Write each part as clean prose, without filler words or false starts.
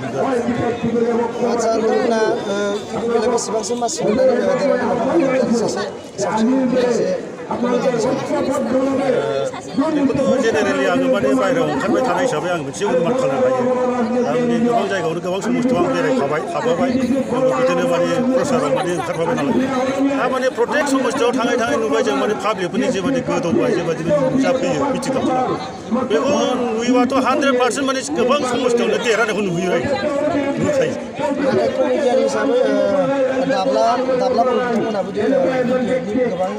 मोनदों बेखौ आदसा नोंथांमोना बेलाय बेसेबांसो मासि मोननानै सासे साबसिन बेखौथ' जेनेरेलि आङो माने बायहेरायाव ओंखारबाय थानाय हिसाबै आं मोनसे अनुमान खालामनो हायो माने गोबां जायगायावनो गोबां समस्थ' आं बेरायखाबाय थाबाय आंबो बिदिनो माने प्रसाराव माने ओंखारफाबाय नालाय दा माने प्रत्येक समस्थआव थाङै थाङै नुबाय जों माने पाब्लिकफोरनि जेबादि गोदौबाय जेबादि नुजाफैयो मिथिं दावथिङाव बेखौ नुयोबाथ' 100% माने गोबां समस्थआवनो देरहानायखौ नुखायो कमेडियान हिसाबै दाब्ला बिथांमोनाबो गोबां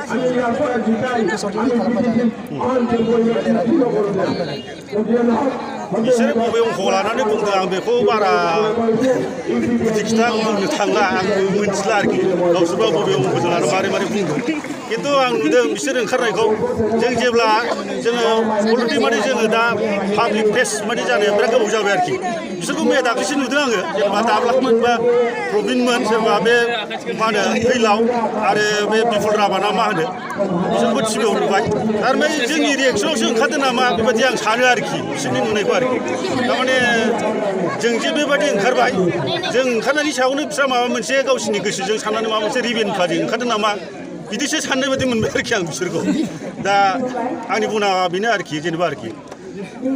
फोसावथाय खालामबाय बिसोरो बबे अंखौ लानानै बुंदों आं बेखौ बारा गुदि खिथा बुंनो थांला आंबो मिथिला आरोखि गावसोरबा बबे अंखजों लानानै मारै बुंदों खिन्थु आं नुदों बिसोर ओंखारनायखौ जों जेब्ला जोङो अलरेडि माने जोङो दा पाब्लिक फेस माने जानाया बिराद गोबाव जाबाय आरोखि बिसोरखौ मैया दाख्लैसो नुदों आङो जेनेबा दाब्लाखमोन बा प्रबिनमोन सोरबा बे मा होनो फैलाव आरो बे बिपुल राभाना मा होनो बिसोरखौ टिभियाव नुबाय थारमाने जोंनि रिएक्सनावसो ओंखारदों नामा बेबायदि आं सानो आरोखि बिसोरनि नुनायखौ आरोखि थारमाने जों जे बेबायदि ओंखारबाय जों ओंखारनायनि सायावनो बिस्रा माबा मोनसे गावसिनि गोसोजों साननानै माबा मोनसे रिभेन्सजों ओंखारदों नामा बिदिसो साननाय बायदि मोनबाय आरोखि आं बिसोरखौ दा आंनि बुंनाङा बेनो आरोखि जेनेबा आरोखि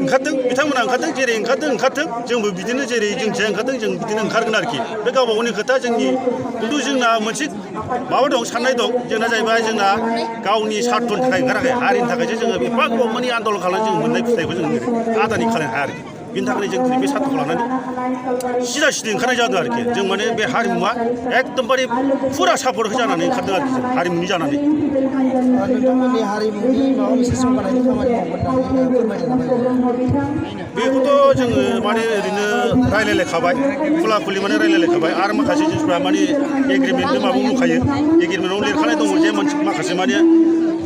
ओंखारदों बिथांमोना ओंखारदों जेरै ओंखारदों जोंबो बिदिनो जेरै जोंथिया ओंखारदों जों बिदिनो ओंखारगोन आरोखि बे गावबा गावनि खोथा जोंनि खिन्थु जोंना मोनसे माबा दं साननाय दं जोंना जाहैबाय जोंना गावनि सार्थनि थाखाय ओंखाराखै हारिनि थाखायसो जोङो एफा गोबाव माने आन्दलन खालामनानै जों मोननाय फिथाइखौ जों आदानि खालामनो हाया आरोखि बिनि थाखायनो जों दिनै बे सार्थखौ लानानै सिदा ओंखारनाय जादों आरोखि जों माने बे हारिमुवा एकदमबारे फुरा सापर्ट जानानै ओंखारदों आरोखि जों हारिमुनि जानानै नोंथांमोननि हारिमुनि माबा मोनसे जौगानायनि खामानि मावगोन होननानै फोरमायनो बेखौथ' जोङो माने ओरैनो रायलायलायखाबाय खुला खुलि माने रायलायलायखाबाय आरो माखासे जिनिसफ्रा माने एग्रिमेन्टबो माबा दंखायो एग्रिमेन्टआव लिरखानाय दङ जे माखासे माने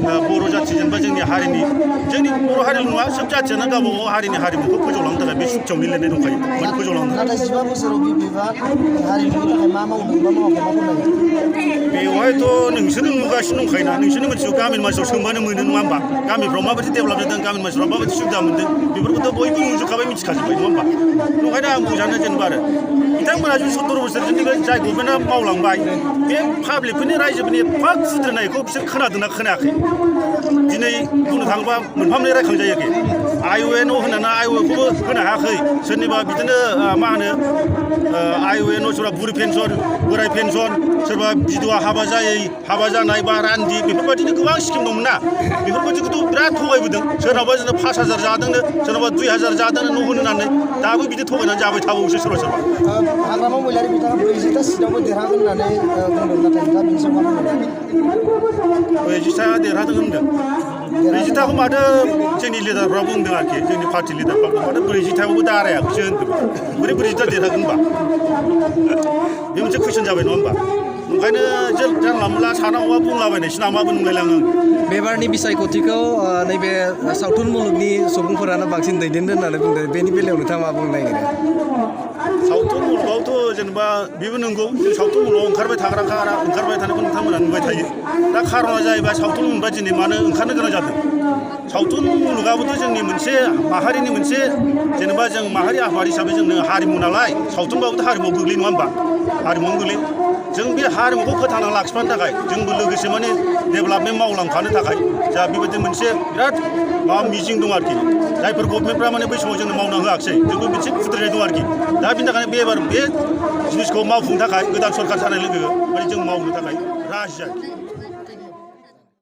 बर' जाथि जेनेबा जोंनि हारिनि जोंनि बर' हारिल' नङा सोब जाथियानो गावबा गाव हारिनि हारिमुखौ फोजौलांनो थाखाय बे सुक्तियावनो लिरनाय दंखायो माने फोजौलांनो नाथाय 15 बोसोराव बिबा हारिमुनि थाखाय मा मावदों बा मावाखै मा फोरमायगोन बेवहायथ' नोंसोरनो नुगासिनो दंखायोना नोंसोरनो मिथिगौ गामिनि मानसियाव सोंबानो मोनो नङा होमबा गामिफ्राव माबायदि डेभेलप जादों गामिनि मानसिफ्रा माबायदि सुबिदा मोनदों बेफोरखौथ' बयबो नुजोबखाबाय मिथिखाजोब्बाय नङा होमबा ओंखायनो आं बुंजानो जेनेबा आरो बिथांमोना जुदि 17 बोसोरजों जाय गभर्नमेन्टआ मावलांबाय बे पाब्लिकफोरनि रायजोफोरनि एफा खुद्रिनायखौ बिसोर खोनादोंना खोनायाखै दिनै बुंनो थाङोबा मोनफामनै रायखांजायो आरोखि ION होननानै IONखौबो होनो हायाखै सोरनिबा बिदिनो मा होनो ION सोरबा बुरि पेन्सन बोराय पेन्सन सोरबा बिधवा हाबा जानाय बा रान्दि बेफोरबायदिनो गोबां स्किम दंमोन ना बेफोरबायदिखौथ' बिराद थगायबोदों सोरनावबा जोंनो 5,000 जादोंनो सोरनावबा 2,000 जादोंनो न' होननानै दाबो बिदि थगायनानै जाबाय थाबावोसो सोरबा हाग्रामा महिलारि बिथाङा 40टा सिटआवबो देरहागोन होननानै बुंदों नाथाय दा बिनि सायाव मा बुंदों 40टा देरहादों होनदों 40टाखौ माथो जोंनि लिडारफ्रा बुंदों आरोखि जोंनि पार्टि लिडारफ्रा माथो 40टायावबो दारायाखैसो होनदों बोरै 40टा देरहागोन होनबा बे मोनसे कुइसन जाबाय नङा होमबा ओंखायनो जानला मोनला सानावबा बुंलाबायनायसो नामाबो नुलायलाङो बेबारनि बिसायख'थिखौ नैबे सावथुन मुलुगनि सुबुंफोरानो बांसिन दैदेनदों होननानै बुंदों बेनि बेलायाव नोंथाङा मा बुंनो नागिरो सावथुन मुलुगावथ' जेनेबा बेबो नंगौ जों सावथुन मुलुगाव ओंखारबाय थानायखौ नोंथांमोना नुबाय थायो दा खारना जाहैबाय सावथुन मुलुगा दिनै मानो ओंखारनो गोनां जादों सावथुन मुलुगाबोथ' जोंनि मोनसे माहारिनि मोनसे जेनेबा जों माहारि आफाद हिसाबै जोंनो हारिमु नालाय सावथुनबाबोथ' हारिमुआव गोग्लैयो नङा होमबा हारिमुआवनो गोग्लैयो जों बे हारिमुखौ फोथांना लाखिफानो थाखाय जोंबो लोगोसे माने डेभेलपमेन्ट मावलांफानो थाखाय जा बेबायदि मोनसे बिराद माबा मिजिं दं आरोखि जायफोर गभर्नमेन्टफ्रा माने बै समाव जोंनो मावना होआखिसै जोंबो मोनसे खुद्रिनाय दं आरोखि दा बिनि थाखायनो एबार बे जिनिसखौ मावफुंनो थाखाय गोदान सरकार जानाय लोगो माने जों मावनो थाखाय राजि आरोखि